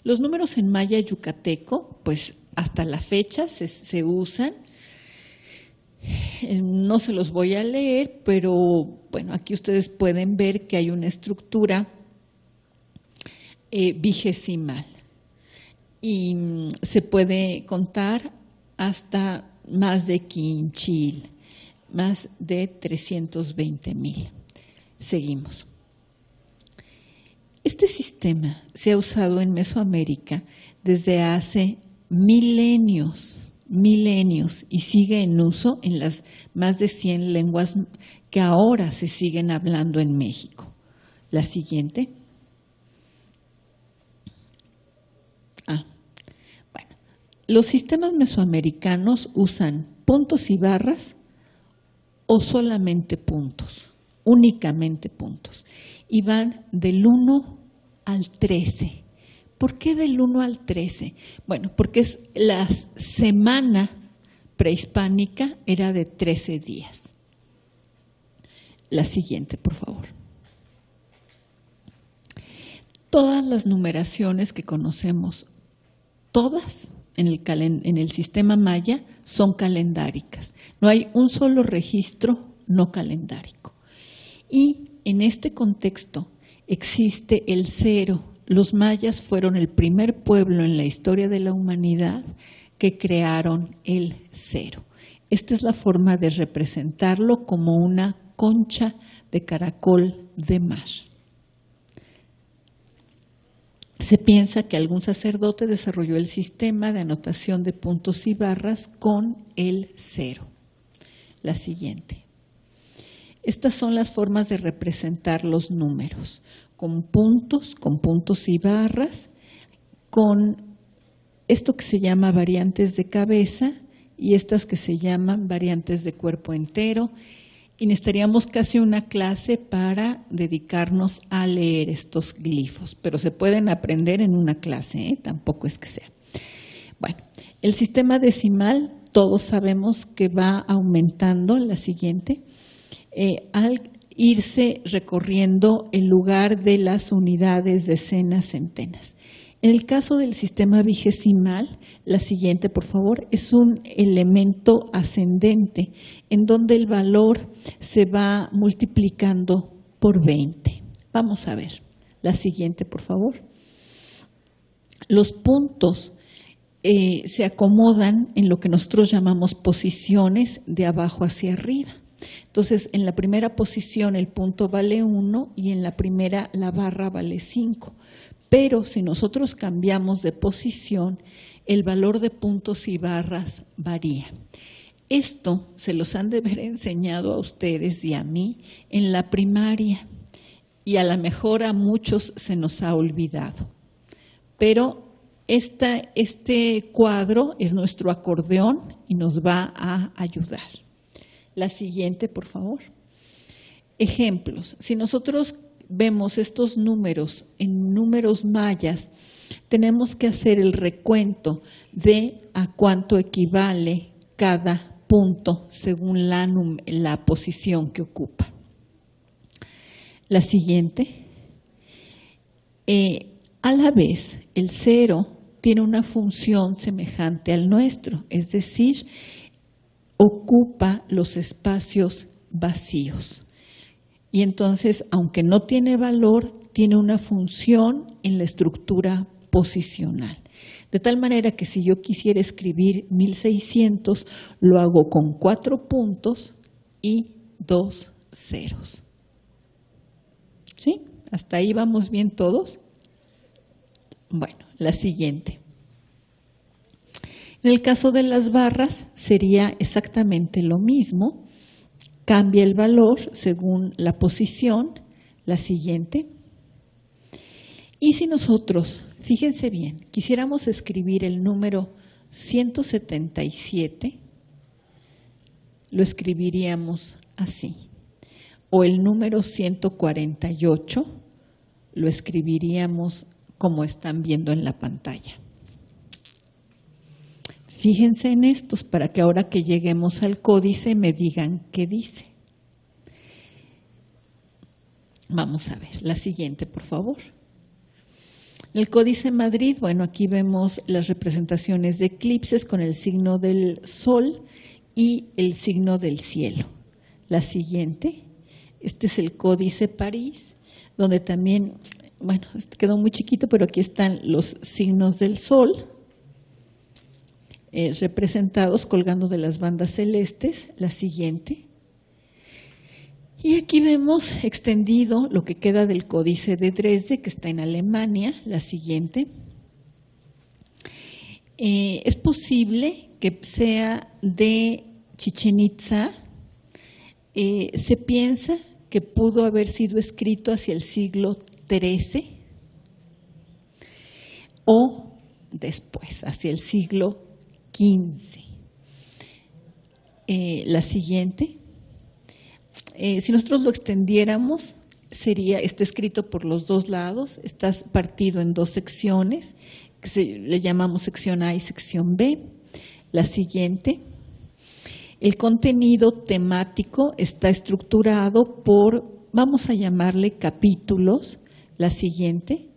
Los números en maya yucateco, pues hasta la fecha se usan. No se los voy a leer, pero bueno, aquí ustedes pueden ver que hay una estructura vigesimal y se puede contar hasta más de quinchil, más de 320,000. Seguimos. Este sistema se ha usado en Mesoamérica desde hace milenios y sigue en uso en las más de 100 lenguas que ahora se siguen hablando en México. La siguiente. Bueno, los sistemas mesoamericanos usan puntos y barras o solamente puntos, únicamente puntos. Y van del 1 al 13. ¿Por qué del 1 al 13? Bueno, porque la semana prehispánica era de 13 días. La siguiente, por favor. Todas las numeraciones que conocemos, todas en el sistema maya, son calendáricas. No hay un solo registro no calendárico. Y en este contexto existe el cero. Los mayas fueron el primer pueblo en la historia de la humanidad que crearon el cero. Esta es la forma de representarlo como una concha de caracol de mar. Se piensa que algún sacerdote desarrolló el sistema de anotación de puntos y barras con el cero. La siguiente. Estas son las formas de representar los números, con puntos y barras, con esto que se llama variantes de cabeza y estas que se llaman variantes de cuerpo entero. Y necesitaríamos casi una clase para dedicarnos a leer estos glifos, pero se pueden aprender en una clase, tampoco es que sea. Bueno, el sistema decimal, todos sabemos que va aumentando, la siguiente, al irse recorriendo el lugar de las unidades, decenas, centenas. En el caso del sistema vigesimal, la siguiente, por favor, es un elemento ascendente en donde el valor se va multiplicando por 20. Vamos a ver. La siguiente, por favor. Los puntos se acomodan en lo que nosotros llamamos posiciones de abajo hacia arriba. Entonces, en la primera posición el punto vale 1 y en la primera la barra vale 5. Pero si nosotros cambiamos de posición, el valor de puntos y barras varía. Esto se los han de haber enseñado a ustedes y a mí en la primaria y a lo mejor a muchos se nos ha olvidado. Pero este cuadro es nuestro acordeón y nos va a ayudar. La siguiente, por favor. Ejemplos. Si nosotros vemos estos números en números mayas, tenemos que hacer el recuento de a cuánto equivale cada punto según la posición que ocupa. La siguiente. A la vez, el cero tiene una función semejante al nuestro, es decir, ocupa los espacios vacíos. Y entonces, aunque no tiene valor, tiene una función en la estructura posicional. De tal manera que si yo quisiera escribir 1600, lo hago con 4 puntos y 2 ceros. ¿Sí? ¿Hasta ahí vamos bien todos? Bueno, la siguiente. En el caso de las barras sería exactamente lo mismo. Cambia el valor según la posición. La siguiente. Y si nosotros, fíjense bien, quisiéramos escribir el número 177, lo escribiríamos así. O el número 148, lo escribiríamos como están viendo en la pantalla. Fíjense en estos para que ahora que lleguemos al códice me digan qué dice. Vamos a ver, la siguiente, por favor. El Códice Madrid, bueno, aquí vemos las representaciones de eclipses con el signo del sol y el signo del cielo. La siguiente, este es el Códice París, donde también, bueno, quedó muy chiquito, pero aquí están los signos del sol representados colgando de las bandas celestes. La siguiente. Y aquí vemos extendido lo que queda del Códice de Dresde, que está en Alemania. La siguiente. Es posible que sea de Chichén Itzá. Se piensa que pudo haber sido escrito hacia el siglo XIII o después, hacia el siglo XV. La siguiente. Si nosotros lo extendiéramos, está escrito por los dos lados, está partido en dos secciones, que le llamamos sección A y sección B. La siguiente. El contenido temático está estructurado por, vamos a llamarle capítulos, la siguiente,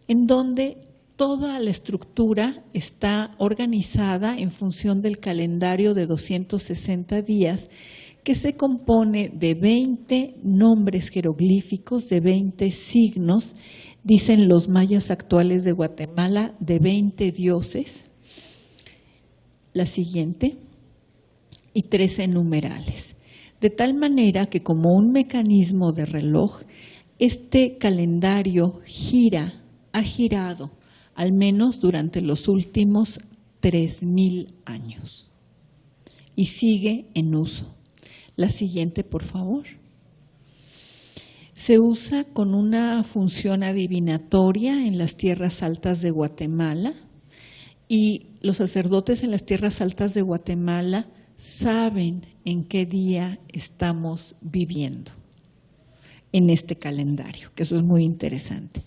en donde toda la estructura está organizada en función del calendario de 260 días, que se compone de 20 nombres jeroglíficos, de 20 signos, dicen los mayas actuales de Guatemala, de 20 dioses. La siguiente. Y 13 numerales. De tal manera que como un mecanismo de reloj, este calendario ha girado, al menos durante los últimos 3000 años. Y sigue en uso. La siguiente, por favor. Se usa con una función adivinatoria en las tierras altas de Guatemala y los sacerdotes en las tierras altas de Guatemala saben en qué día estamos viviendo en este calendario, que eso es muy interesante.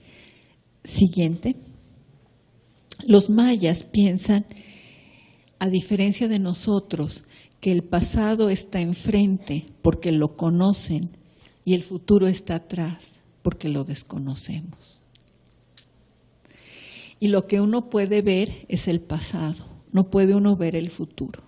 Siguiente. Los mayas piensan, a diferencia de nosotros, que el pasado está enfrente porque lo conocen y el futuro está atrás porque lo desconocemos. Y lo que uno puede ver es el pasado, no puede uno ver el futuro.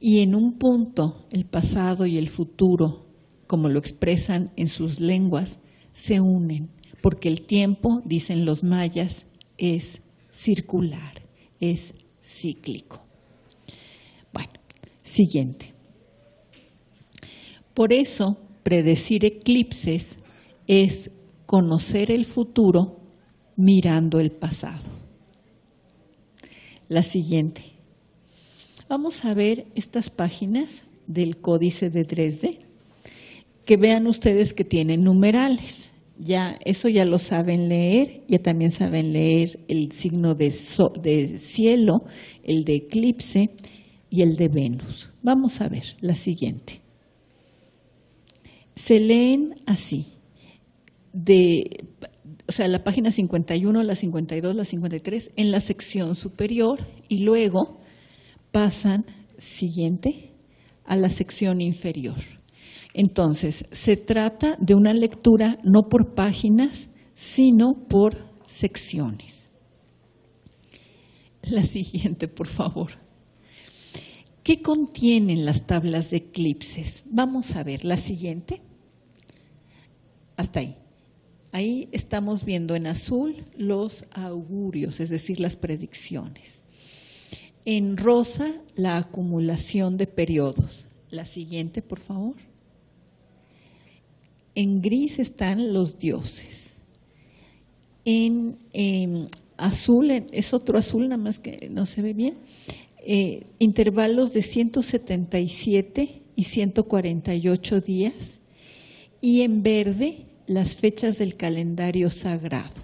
Y en un punto, el pasado y el futuro, como lo expresan en sus lenguas, se unen, porque el tiempo, dicen los mayas, es circular, es cíclico. Bueno, siguiente. Por eso, predecir eclipses es conocer el futuro mirando el pasado. La siguiente. Vamos a ver estas páginas del Códice de Dresde, que vean ustedes que tienen numerales. Ya, eso ya lo saben leer, ya también saben leer el signo de cielo, el de eclipse y el de Venus. Vamos a ver la siguiente. Se leen así, o sea, la página 51, la 52, la 53, en la sección superior y luego pasan, siguiente, a la sección inferior. Entonces, se trata de una lectura no por páginas, sino por secciones. La siguiente, por favor. ¿Qué contienen las tablas de eclipses? Vamos a ver, la siguiente. Hasta ahí. Ahí estamos viendo en azul los augurios, es decir, las predicciones. En rosa, la acumulación de periodos. La siguiente, por favor. En gris están los dioses. En azul, es otro azul, nada más que no se ve bien, intervalos de 177 y 148 días. Y en verde, las fechas del calendario sagrado.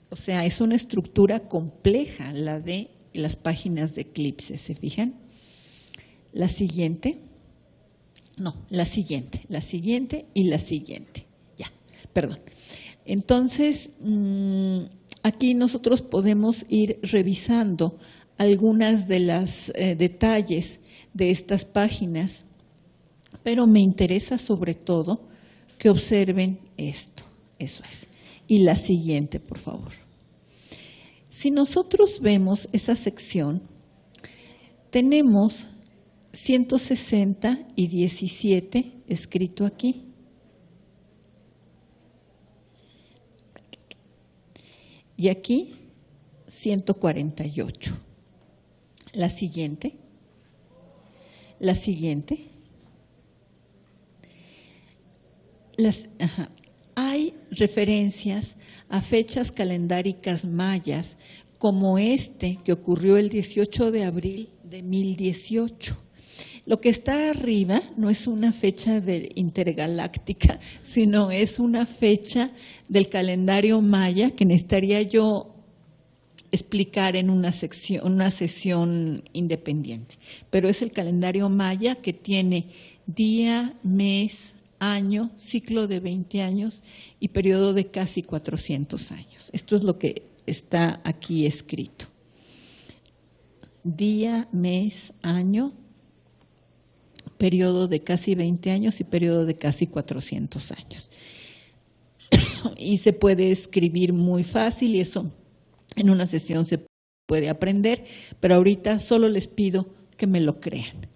O sea, es una estructura compleja la de las páginas de eclipse, ¿se fijan? La siguiente, no, la siguiente y la siguiente. Ya, perdón. Entonces, aquí nosotros podemos ir revisando algunas de los detalles de estas páginas, pero me interesa sobre todo que observen esto, eso es. Y la siguiente, por favor. Si nosotros vemos esa sección, tenemos 160 y 17 escrito aquí. Y aquí 148. La siguiente. La siguiente. Hay referencias a fechas calendáricas mayas, como este que ocurrió el 18 de abril de 1018. Lo que está arriba no es una fecha intergaláctica, sino es una fecha del calendario maya que necesitaría yo explicar en una sesión independiente. Pero es el calendario maya que tiene día, mes, año, ciclo de 20 años y periodo de casi 400 años. Esto es lo que está aquí escrito. Día, mes, año, periodo de casi 20 años y periodo de casi 400 años. Y se puede escribir muy fácil y eso en una sesión se puede aprender, pero ahorita solo les pido que me lo crean.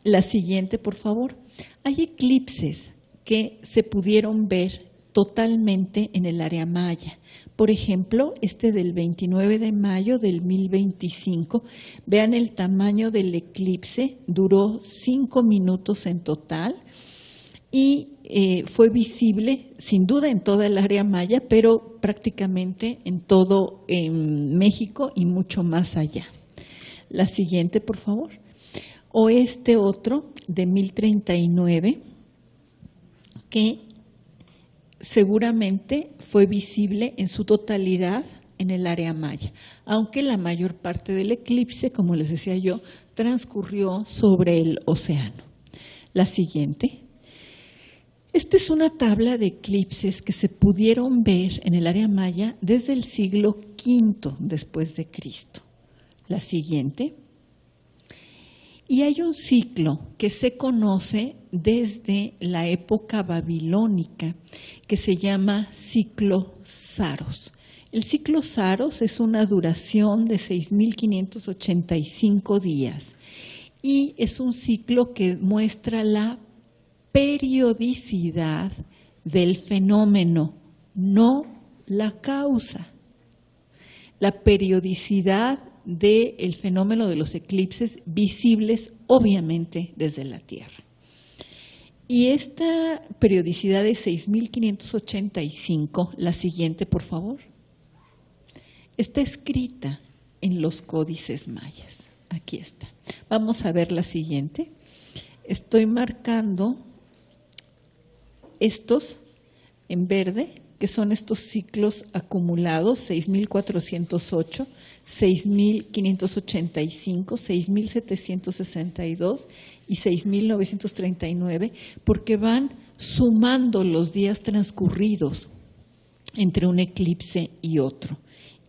La siguiente, por favor. Hay eclipses que se pudieron ver totalmente en el área maya. Por ejemplo, este del 29 de mayo del 1025, vean el tamaño del eclipse, duró 5 minutos en total y fue visible sin duda en toda el área maya, pero prácticamente en todo México y mucho más allá. La siguiente, por favor. O este otro de 1039, que seguramente fue visible en su totalidad en el área maya, aunque la mayor parte del eclipse, como les decía yo, transcurrió sobre el océano. La siguiente. Esta es una tabla de eclipses que se pudieron ver en el área maya desde el siglo V después de Cristo. La siguiente. Y hay un ciclo que se conoce desde la época babilónica que se llama ciclo Saros. El ciclo Saros es una duración de 6.585 días y es un ciclo que muestra la periodicidad del fenómeno, no la causa. La periodicidad del fenómeno de los eclipses visibles obviamente desde la Tierra. Y esta periodicidad de 6.585, la siguiente por favor, está escrita en los códices mayas. Aquí está. Vamos a ver la siguiente. Estoy marcando estos en verde, que son estos ciclos acumulados, 6.408, 6.585, 6.762 y 6.939, porque van sumando los días transcurridos entre un eclipse y otro.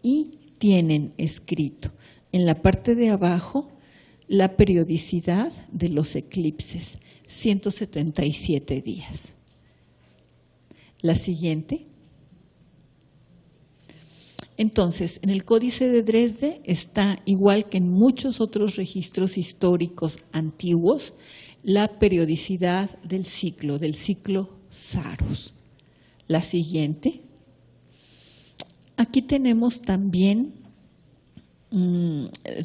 Y tienen escrito en la parte de abajo la periodicidad de los eclipses, 177 días. La siguiente. Entonces, en el Códice de Dresde está, igual que en muchos otros registros históricos antiguos, la periodicidad del ciclo Saros. La siguiente. Aquí tenemos también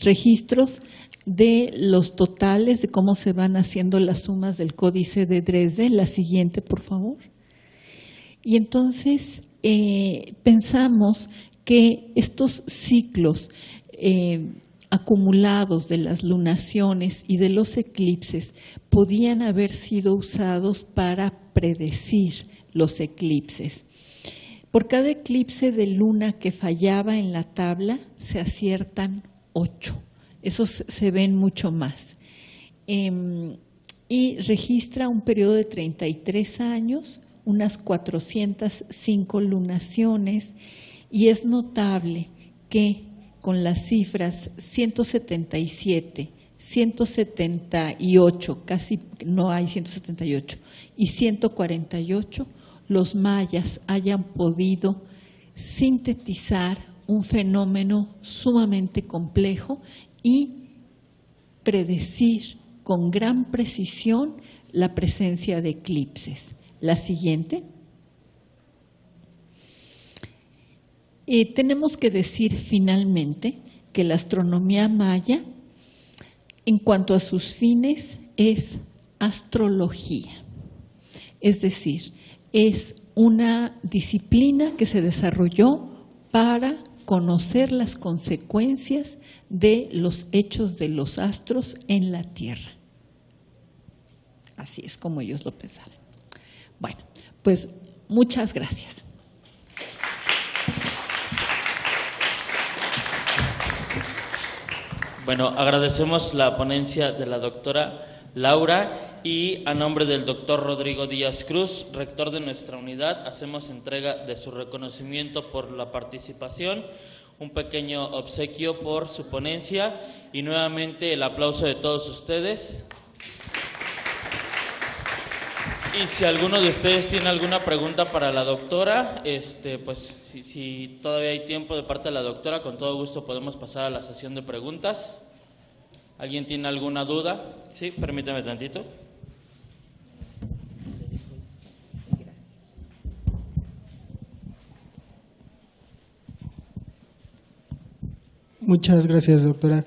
registros de los totales, de cómo se van haciendo las sumas del Códice de Dresde. La siguiente, por favor. Y entonces pensamos que estos ciclos acumulados de las lunaciones y de los eclipses podían haber sido usados para predecir los eclipses. Por cada eclipse de luna que fallaba en la tabla se aciertan 8. Esos se ven mucho más. Y registra un periodo de 33 años, unas 405 lunaciones, y es notable que con las cifras 177, 178, casi no hay 178, y 148, los mayas hayan podido sintetizar un fenómeno sumamente complejo y predecir con gran precisión la presencia de eclipses. La siguiente. Tenemos que decir finalmente que la astronomía maya, en cuanto a sus fines, es astrología. Es decir, es una disciplina que se desarrolló para conocer las consecuencias de los hechos de los astros en la Tierra. Así es como ellos lo pensaban. Bueno, pues muchas gracias. Bueno, agradecemos la ponencia de la doctora Laura y a nombre del doctor Rodrigo Díaz Cruz, rector de nuestra unidad, hacemos entrega de su reconocimiento por la participación, un pequeño obsequio por su ponencia y nuevamente el aplauso de todos ustedes. Y si alguno de ustedes tiene alguna pregunta para la doctora, pues si todavía hay tiempo de parte de la doctora, con todo gusto podemos pasar a la sesión de preguntas. ¿Alguien tiene alguna duda? Sí, permítame tantito. Muchas gracias, doctora.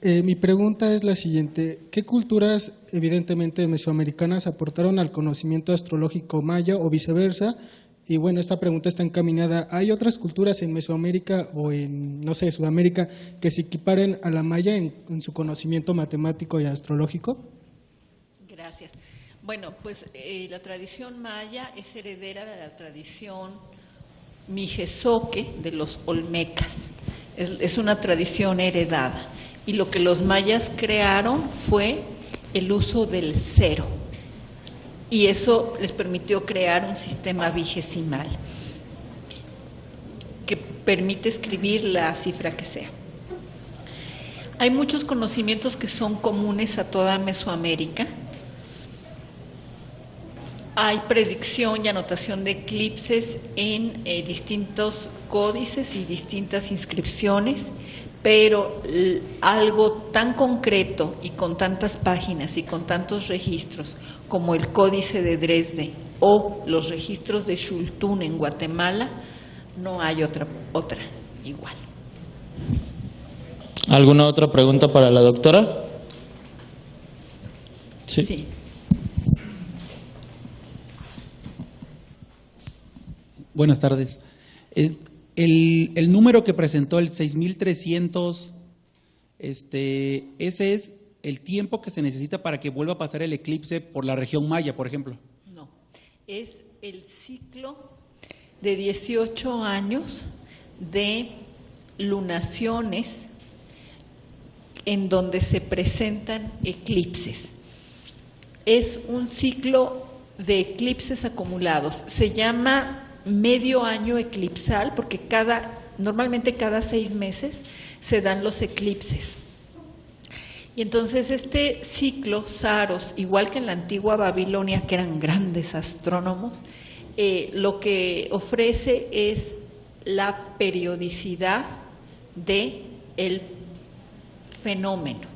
Mi pregunta es la siguiente. ¿Qué culturas, evidentemente mesoamericanas, aportaron al conocimiento astrológico maya o viceversa? Y bueno, esta pregunta está encaminada. ¿Hay otras culturas en Mesoamérica o en, no sé, Sudamérica que se equiparen a la maya en su conocimiento matemático y astrológico? Gracias. Bueno, pues la tradición maya es heredera de la tradición mijezoque de los olmecas. Es una tradición heredada. Y lo que los mayas crearon fue el uso del cero. Y eso les permitió crear un sistema vigesimal que permite escribir la cifra que sea. Hay muchos conocimientos que son comunes a toda Mesoamérica. Hay predicción y anotación de eclipses en distintos códices y distintas inscripciones, pero algo tan concreto y con tantas páginas y con tantos registros como el Códice de Dresde o los registros de Xultún en Guatemala, no hay otra igual. ¿Alguna otra pregunta para la doctora? Sí. Buenas tardes. El número que presentó, el 6.300, ese es el tiempo que se necesita para que vuelva a pasar el eclipse por la región maya, por ejemplo. No, es el ciclo de 18 años de lunaciones en donde se presentan eclipses. Es un ciclo de eclipses acumulados. Se llama medio año eclipsal porque normalmente cada 6 meses se dan los eclipses. Y entonces este ciclo, Saros, igual que en la antigua Babilonia, que eran grandes astrónomos, lo que ofrece es la periodicidad del fenómeno.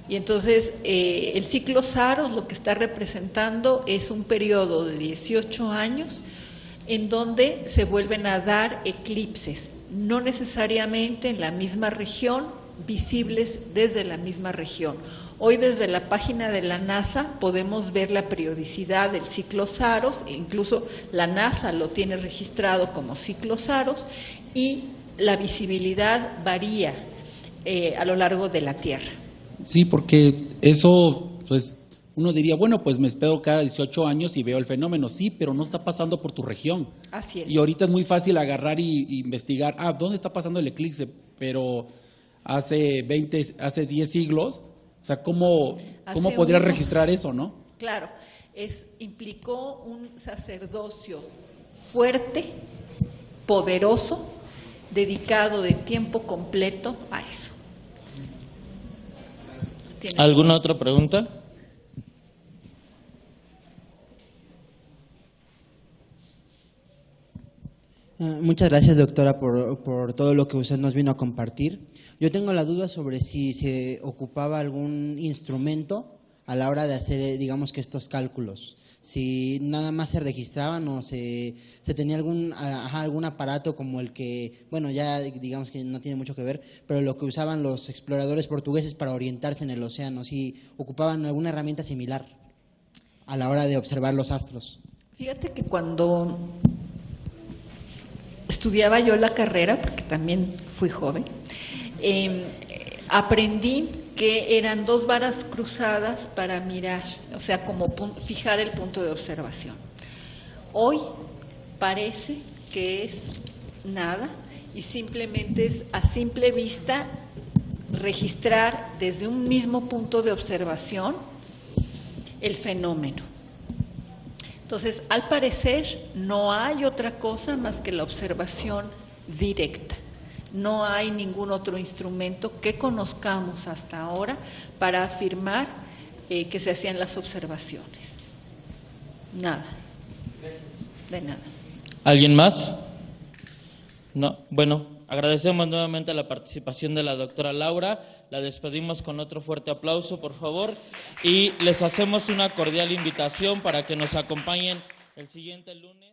Y entonces el ciclo Saros lo que está representando es un periodo de 18 años en donde se vuelven a dar eclipses, no necesariamente en la misma región, visibles desde la misma región. Hoy desde la página de la NASA podemos ver la periodicidad del ciclo Saros, e incluso la NASA lo tiene registrado como ciclo Saros, y la visibilidad varía a lo largo de la Tierra. Sí, porque eso, pues, uno diría, bueno, pues me espero cada 18 años y veo el fenómeno. Sí, pero no está pasando por tu región. Así es. Y ahorita es muy fácil agarrar y investigar, ¿dónde está pasando el eclipse? Pero hace 10 siglos, o sea, ¿cómo podría registrar eso, no? Claro, implicó un sacerdocio fuerte, poderoso, dedicado de tiempo completo a eso. ¿Alguna otra pregunta? Muchas gracias, doctora, por todo lo que usted nos vino a compartir. Yo tengo la duda sobre si se ocupaba algún instrumento a la hora de hacer, digamos que estos cálculos. Si nada más se registraban o se tenía algún aparato como el que, bueno, ya digamos que no tiene mucho que ver, pero lo que usaban los exploradores portugueses para orientarse en el océano, si ocupaban alguna herramienta similar a la hora de observar los astros. Fíjate que cuando estudiaba yo la carrera, porque también fui joven, aprendí que eran 2 varas cruzadas para mirar, o sea, como fijar el punto de observación. Hoy parece que es nada y simplemente es a simple vista registrar desde un mismo punto de observación el fenómeno. Entonces, al parecer, no hay otra cosa más que la observación directa. No hay ningún otro instrumento que conozcamos hasta ahora para afirmar que se hacían las observaciones. Nada. De nada. ¿Alguien más? No. Bueno, agradecemos nuevamente la participación de la doctora Laura. La despedimos con otro fuerte aplauso, por favor. Y les hacemos una cordial invitación para que nos acompañen el siguiente lunes.